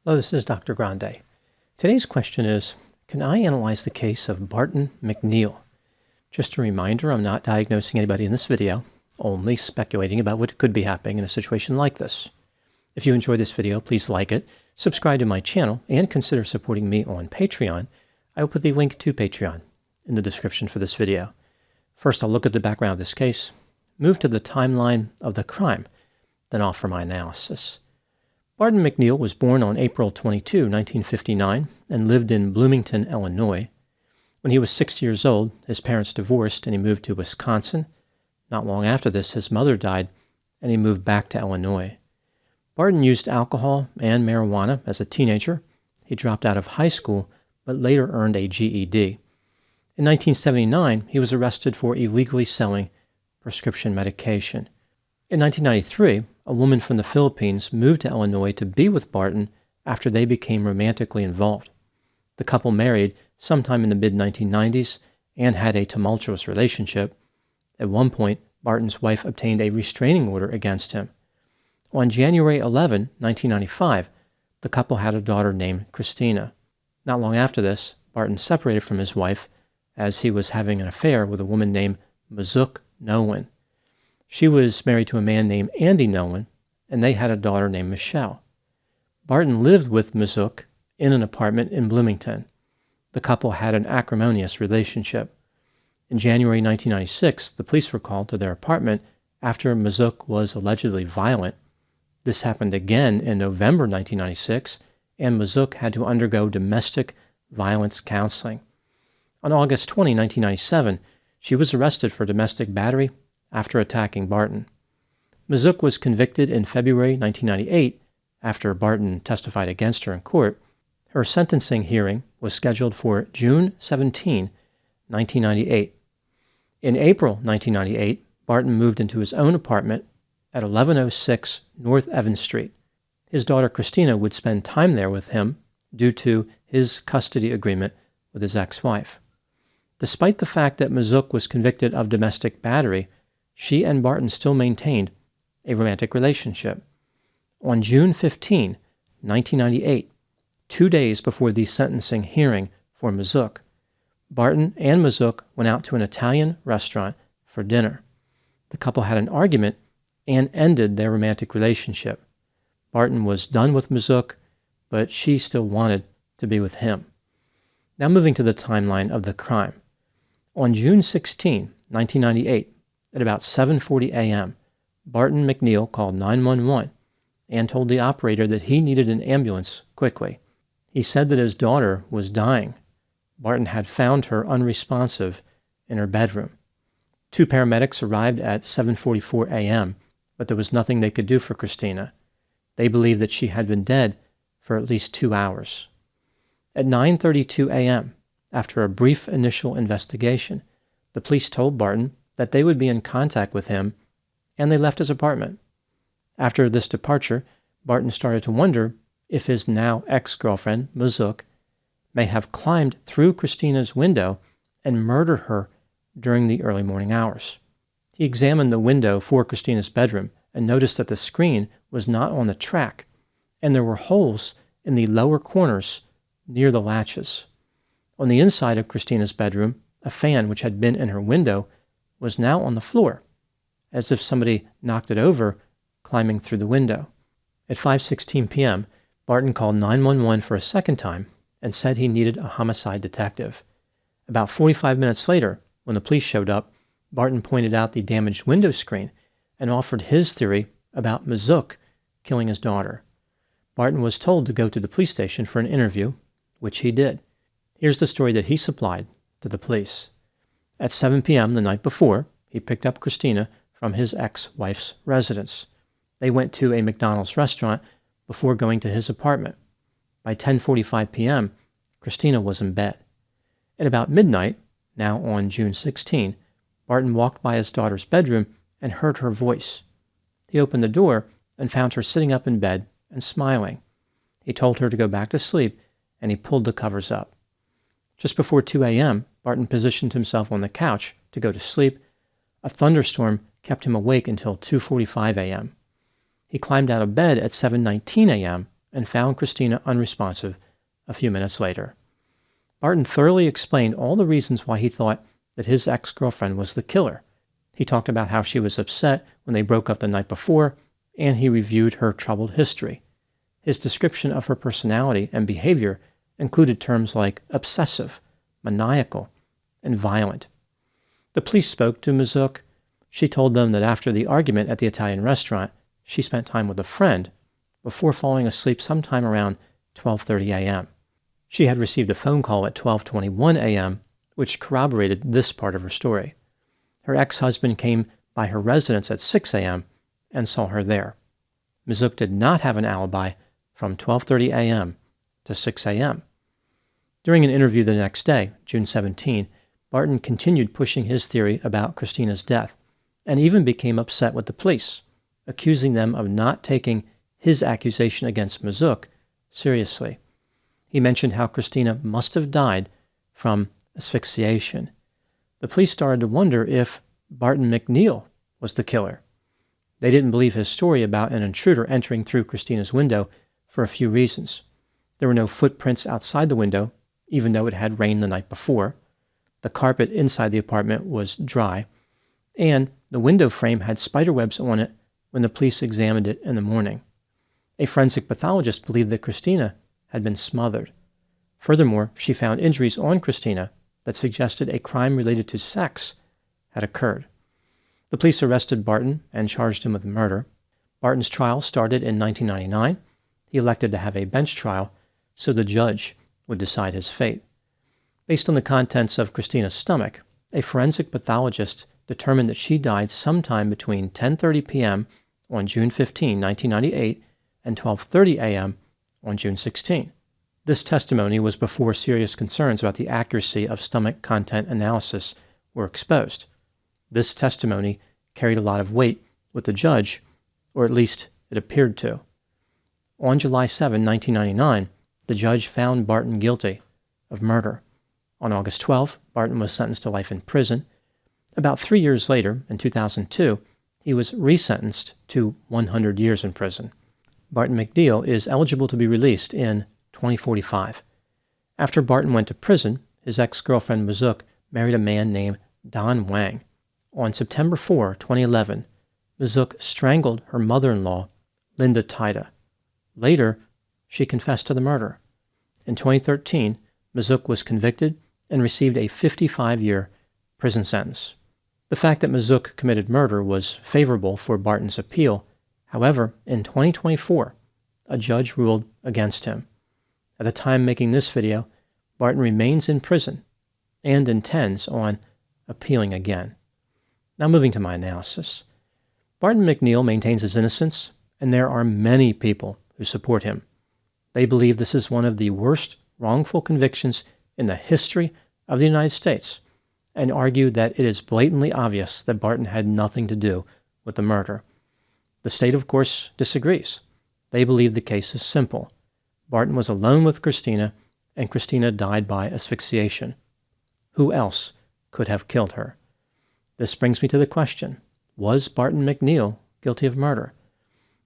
Hello, this is Dr. Grande. Today's question is, can I analyze the case of Barton McNeil? Just a reminder, I'm not diagnosing anybody in this video, only speculating about what could be happening in a situation like this. If you enjoyed this video, please like it, subscribe to my channel, and consider supporting me on Patreon. I will put the link to Patreon in the description for this video. First, I'll look at the background of this case, move to the timeline of the crime, then offer my analysis. Barton McNeil was born on April 22, 1959, and lived in Bloomington, Illinois. When he was 6 years old, his parents divorced and he moved to Wisconsin. Not long after this, his mother died and he moved back to Illinois. Barton used alcohol and marijuana as a teenager. He dropped out of high school, but later earned a GED. In 1979, he was arrested for illegally selling prescription medication. In 1993, a woman from the Philippines moved to Illinois to be with Barton after they became romantically involved. The couple married sometime in the mid-1990s and had a tumultuous relationship. At one point, Barton's wife obtained a restraining order against him. On January 11, 1995, the couple had a daughter named Christina. Not long after this, Barton separated from his wife as he was having an affair with a woman named Mazook Nolan. She was married to a man named Andy Nolan, and they had a daughter named Michelle. Barton lived with Mazook in an apartment in Bloomington. The couple had an acrimonious relationship. In January 1996, the police were called to their apartment after Mazook was allegedly violent. This happened again in November 1996, and Mazook had to undergo domestic violence counseling. On August 20, 1997, she was arrested for domestic battery after attacking Barton. Mazook was convicted in February 1998 after Barton testified against her in court. Her sentencing hearing was scheduled for June 17, 1998. In April 1998, Barton moved into his own apartment at 1106 North Evans Street. His daughter Christina would spend time there with him due to his custody agreement with his ex-wife. Despite the fact that Mazook was convicted of domestic battery, she and Barton still maintained a romantic relationship. On June 15, 1998, 2 days before the sentencing hearing for Mazook, Barton and Mazook went out to an Italian restaurant for dinner. The couple had an argument and ended their romantic relationship. Barton was done with Mazook, but she still wanted to be with him. Now moving to the timeline of the crime. On June 16, 1998, at about 7:40 a.m., Barton McNeil called 911 and told the operator that he needed an ambulance quickly. He said that his daughter was dying. Barton had found her unresponsive in her bedroom. 2 paramedics arrived at 7:44 a.m., but there was nothing they could do for Christina. They believed that she had been dead for at least 2 hours. At 9:32 a.m., after a brief initial investigation, the police told Barton that they would be in contact with him, and they left his apartment. After this departure, Barton started to wonder if his now ex-girlfriend, Mazook, may have climbed through Christina's window and murdered her during the early morning hours. He examined the window for Christina's bedroom and noticed that the screen was not on the track, and there were holes in the lower corners near the latches. On the inside of Christina's bedroom, a fan which had been in her window was now on the floor, as if somebody knocked it over, climbing through the window. At 5:16 p.m., Barton called 911 for a second time and said he needed a homicide detective. About 45 minutes later, when the police showed up, Barton pointed out the damaged window screen and offered his theory about Mazook killing his daughter. Barton was told to go to the police station for an interview, which he did. Here's the story that he supplied to the police. At 7 p.m. the night before, he picked up Christina from his ex-wife's residence. They went to a McDonald's restaurant before going to his apartment. By 10:45 p.m., Christina was in bed. At about midnight, now on June 16, Barton walked by his daughter's bedroom and heard her voice. He opened the door and found her sitting up in bed and smiling. He told her to go back to sleep, and he pulled the covers up. Just before 2 a.m., Barton positioned himself on the couch to go to sleep. A thunderstorm kept him awake until 2:45 a.m. He climbed out of bed at 7:19 a.m. and found Christina unresponsive a few minutes later. Barton thoroughly explained all the reasons why he thought that his ex-girlfriend was the killer. He talked about how she was upset when they broke up the night before, and he reviewed her troubled history. His description of her personality and behavior included terms like obsessive, maniacal, and violent. The police spoke to Mazuk. She told them that after the argument at the Italian restaurant, she spent time with a friend before falling asleep sometime around 12:30 a.m. She had received a phone call at 12:21 a.m., which corroborated this part of her story. Her ex-husband came by her residence at 6 a.m. and saw her there. Mazuk did not have an alibi from 12:30 a.m. to 6 a.m. During an interview the next day, June 17, Barton continued pushing his theory about Christina's death and even became upset with the police, accusing them of not taking his accusation against Mazuk seriously. He mentioned how Christina must have died from asphyxiation. The police started to wonder if Barton McNeil was the killer. They didn't believe his story about an intruder entering through Christina's window for a few reasons. There were no footprints outside the window, even though it had rained the night before. The carpet inside the apartment was dry, and the window frame had spider webs on it when the police examined it in the morning. A forensic pathologist believed that Christina had been smothered. Furthermore, she found injuries on Christina that suggested a crime related to sex had occurred. The police arrested Barton and charged him with murder. Barton's trial started in 1999. He elected to have a bench trial so the judge would decide his fate. Based on the contents of Christina's stomach, a forensic pathologist determined that she died sometime between 10:30 p.m. on June 15, 1998, and 12:30 a.m. on June 16. This testimony was before serious concerns about the accuracy of stomach content analysis were exposed. This testimony carried a lot of weight with the judge, or at least it appeared to. On July 7, 1999, the judge found Barton guilty of murder. On August 12, Barton was sentenced to life in prison. About 3 years later, in 2002, he was resentenced to 100 years in prison. Barton McNeil is eligible to be released in 2045. After Barton went to prison, his ex-girlfriend Mazuk married a man named Don Wang. On September 4, 2011, Mazuk strangled her mother-in-law, Linda Tida. Later, she confessed to the murder. In 2013, Mazuk was convicted and received a 55-year prison sentence. The fact that Mazuk committed murder was favorable for Barton's appeal. However, in 2024, a judge ruled against him. At the time making this video, Barton remains in prison and intends on appealing again. Now moving to my analysis. Barton McNeil maintains his innocence, and there are many people who support him. They believe this is one of the worst wrongful convictions in the history of the United States, and argue that it is blatantly obvious that Barton had nothing to do with the murder. The state, of course, disagrees. They believe the case is simple. Barton was alone with Christina, and Christina died by asphyxiation. Who else could have killed her? This brings me to the question, was Barton McNeil guilty of murder?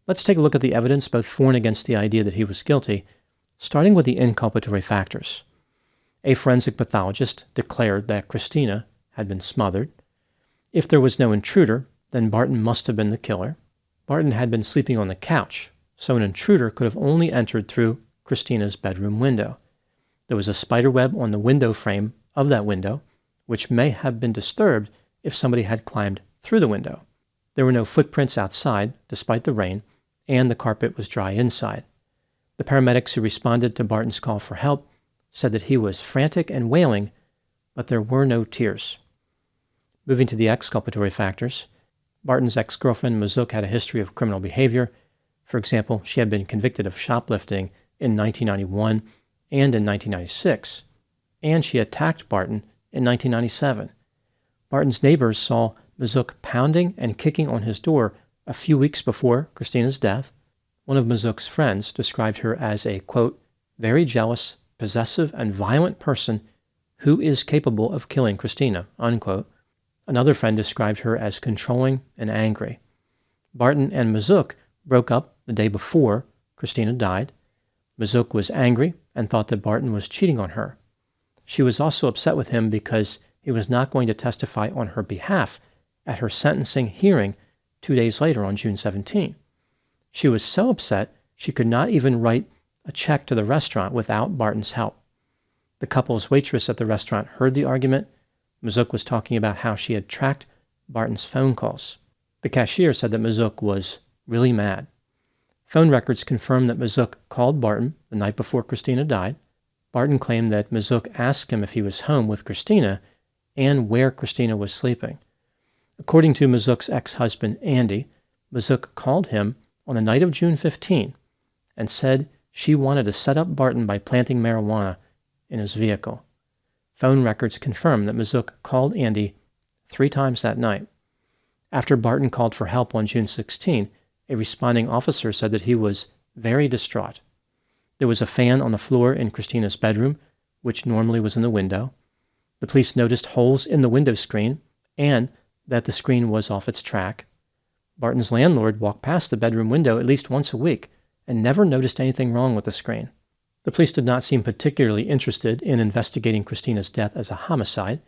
Let's take a look at the evidence both for and against the idea that he was guilty, starting with the inculpatory factors. A forensic pathologist declared that Christina had been smothered. If there was no intruder, then Barton must have been the killer. Barton had been sleeping on the couch, so an intruder could have only entered through Christina's bedroom window. There was a spider web on the window frame of that window, which may have been disturbed if somebody had climbed through the window. There were no footprints outside, despite the rain, and the carpet was dry inside. The paramedics who responded to Barton's call for help said that he was frantic and wailing, but there were no tears. Moving to the exculpatory factors, Barton's ex-girlfriend Mazuk had a history of criminal behavior. For example, she had been convicted of shoplifting in 1991 and in 1996, and she attacked Barton in 1997. Barton's neighbors saw Mazuk pounding and kicking on his door a few weeks before Christina's death. One of Mazuk's friends described her as a, quote, very jealous, possessive, and violent person who is capable of killing Christina, unquote. Another friend described her as controlling and angry. Barton and Mazuk broke up the day before Christina died. Mazook was angry and thought that Barton was cheating on her. She was also upset with him because he was not going to testify on her behalf at her sentencing hearing 2 days later on June 17. She was so upset she could not even write a check to the restaurant without Barton's help. The couple's waitress at the restaurant heard the argument. Mazook was talking about how she had tracked Barton's phone calls. The cashier said that Mazook was really mad. Phone records confirmed that Mazook called Barton the night before Christina died. Barton claimed that Mazook asked him if he was home with Christina and where Christina was sleeping. According to Mazook's ex-husband, Andy, Mazook called him on the night of June 15 and said she wanted to set up Barton by planting marijuana in his vehicle. Phone records confirm that Mazook called Andy 3 times that night. After Barton called for help on June 16, a responding officer said that he was very distraught. There was a fan on the floor in Christina's bedroom, which normally was in the window. The police noticed holes in the window screen and that the screen was off its track. Barton's landlord walked past the bedroom window at least once a week and never noticed anything wrong with the screen. The police did not seem particularly interested in investigating Christina's death as a homicide.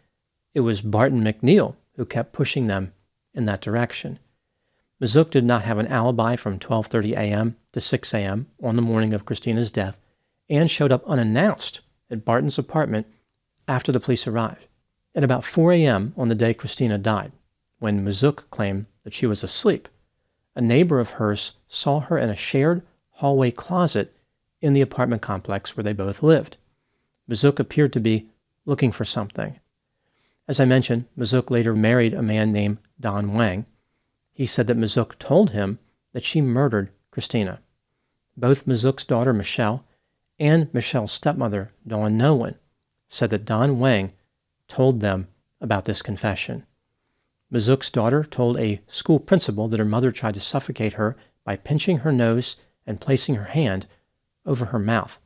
It was Barton McNeil who kept pushing them in that direction. Mazook did not have an alibi from 12:30 a.m. to 6 a.m. on the morning of Christina's death and showed up unannounced at Barton's apartment after the police arrived. At about 4 a.m. on the day Christina died, when Mazook claimed that she was asleep, a neighbor of hers saw her in a shared hallway closet in the apartment complex where they both lived. Mazook appeared to be looking for something. As I mentioned, Mazook later married a man named Don Wang. He said that Mazook told him that she murdered Christina. Both Mazook's daughter, Michelle, and Michelle's stepmother, Dawn Nowen, said that Don Wang told them about this confession. Mazook's daughter told a school principal that her mother tried to suffocate her by pinching her nose and placing her hand over her mouth.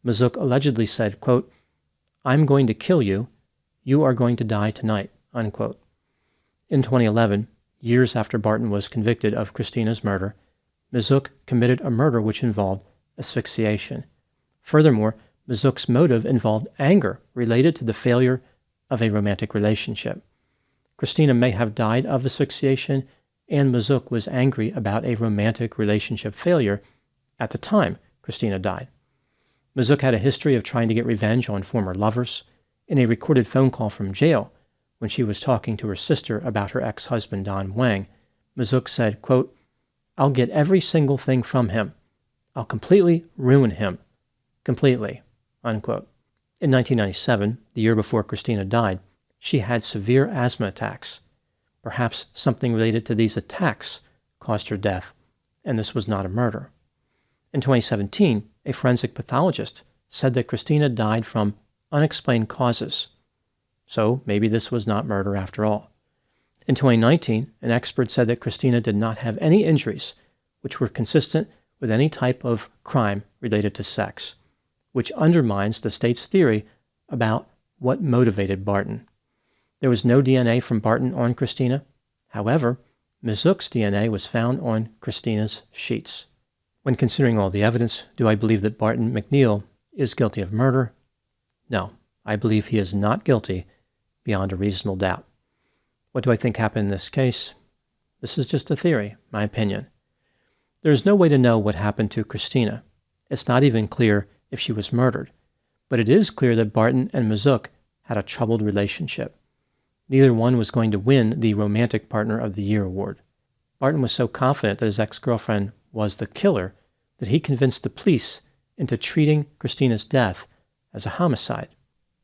Mazook allegedly said, quote, "I'm going to kill you. You are going to die tonight," unquote. In 2011, years after Barton was convicted of Christina's murder, Mazook committed a murder which involved asphyxiation. Furthermore, Mazook's motive involved anger related to the failure of a romantic relationship. Christina may have died of asphyxiation, and Mazook was angry about a romantic relationship failure at the time Christina died. Mazook had a history of trying to get revenge on former lovers. In a recorded phone call from jail, when she was talking to her sister about her ex-husband Don Wang, Mazook said, quote, "I'll get every single thing from him. I'll completely ruin him. Completely," unquote. In 1997, the year before Christina died, she had severe asthma attacks. Perhaps something related to these attacks caused her death, and this was not a murder. In 2017, a forensic pathologist said that Christina died from unexplained causes. So maybe this was not murder after all. In 2019, an expert said that Christina did not have any injuries which were consistent with any type of crime related to sex, which undermines the state's theory about what motivated Barton. There was no DNA from Barton on Christina. However, Mazook's DNA was found on Christina's sheets. When considering all the evidence, do I believe that Barton McNeil is guilty of murder? No, I believe he is not guilty beyond a reasonable doubt. What do I think happened in this case? This is just a theory, my opinion. There is no way to know what happened to Christina. It's not even clear if she was murdered, but it is clear that Barton and Mazook had a troubled relationship. Neither one was going to win the Romantic Partner of the Year award. Barton was so confident that his ex-girlfriend was the killer that he convinced the police into treating Christina's death as a homicide.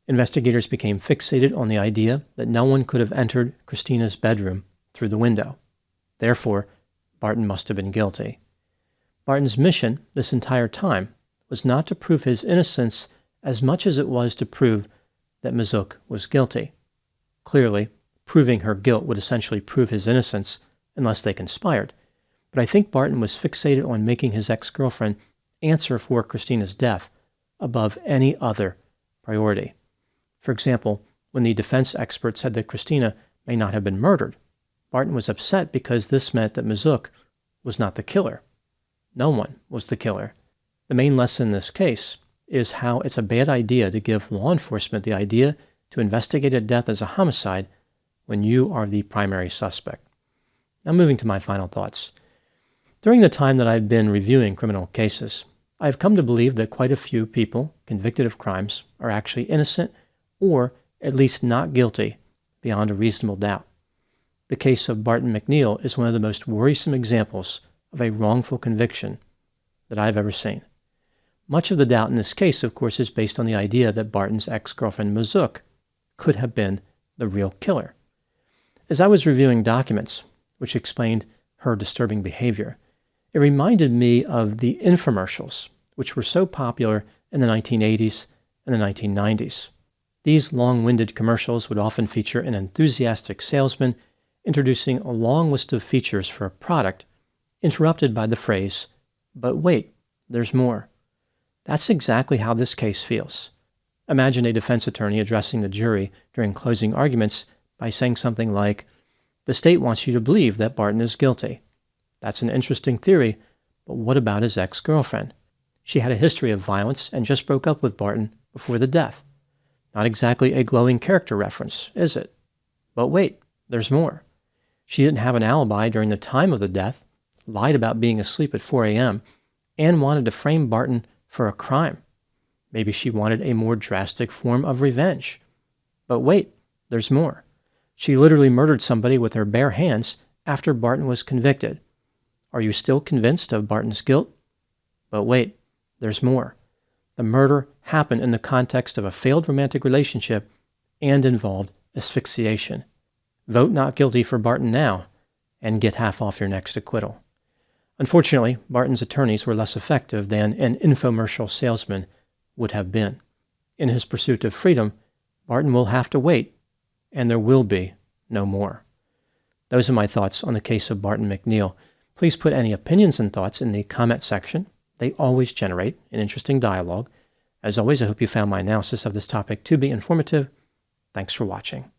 Investigators became fixated on the idea that no one could have entered Christina's bedroom through the window. Therefore, Barton must have been guilty. Barton's mission this entire time was not to prove his innocence as much as it was to prove that Mazook was guilty. Clearly, proving her guilt would essentially prove his innocence unless they conspired. But I think Barton was fixated on making his ex-girlfriend answer for Christina's death above any other priority. For example, when the defense expert said that Christina may not have been murdered, Barton was upset because this meant that Mazook was not the killer. No one was the killer. The main lesson in this case is how it's a bad idea to give law enforcement the idea to investigate a death as a homicide when you are the primary suspect. Now moving to my final thoughts. During the time that I've been reviewing criminal cases, I've come to believe that quite a few people convicted of crimes are actually innocent or at least not guilty beyond a reasonable doubt. The case of Barton McNeil is one of the most worrisome examples of a wrongful conviction that I've ever seen. Much of the doubt in this case, of course, is based on the idea that Barton's ex-girlfriend Mazook could have been the real killer. As I was reviewing documents which explained her disturbing behavior, it reminded me of the infomercials, which were so popular in the 1980s and the 1990s. These long-winded commercials would often feature an enthusiastic salesman introducing a long list of features for a product, interrupted by the phrase, "But wait, there's more." That's exactly how this case feels. Imagine a defense attorney addressing the jury during closing arguments by saying something like, "The state wants you to believe that Barton is guilty. That's an interesting theory, but what about his ex-girlfriend? She had a history of violence and just broke up with Barton before the death. Not exactly a glowing character reference, is it? But wait, there's more. She didn't have an alibi during the time of the death, lied about being asleep at 4 a.m., and wanted to frame Barton for a crime. Maybe she wanted a more drastic form of revenge. But wait, there's more. She literally murdered somebody with her bare hands after Barton was convicted. Are you still convinced of Barton's guilt? But wait, there's more. The murder happened in the context of a failed romantic relationship and involved asphyxiation. Vote not guilty for Barton now and get half off your next acquittal." Unfortunately, Barton's attorneys were less effective than an infomercial salesman would have been. In his pursuit of freedom, Barton will have to wait, and there will be no more. Those are my thoughts on the case of Barton McNeil. Please put any opinions and thoughts in the comment section. They always generate an interesting dialogue. As always, I hope you found my analysis of this topic to be informative. Thanks for watching.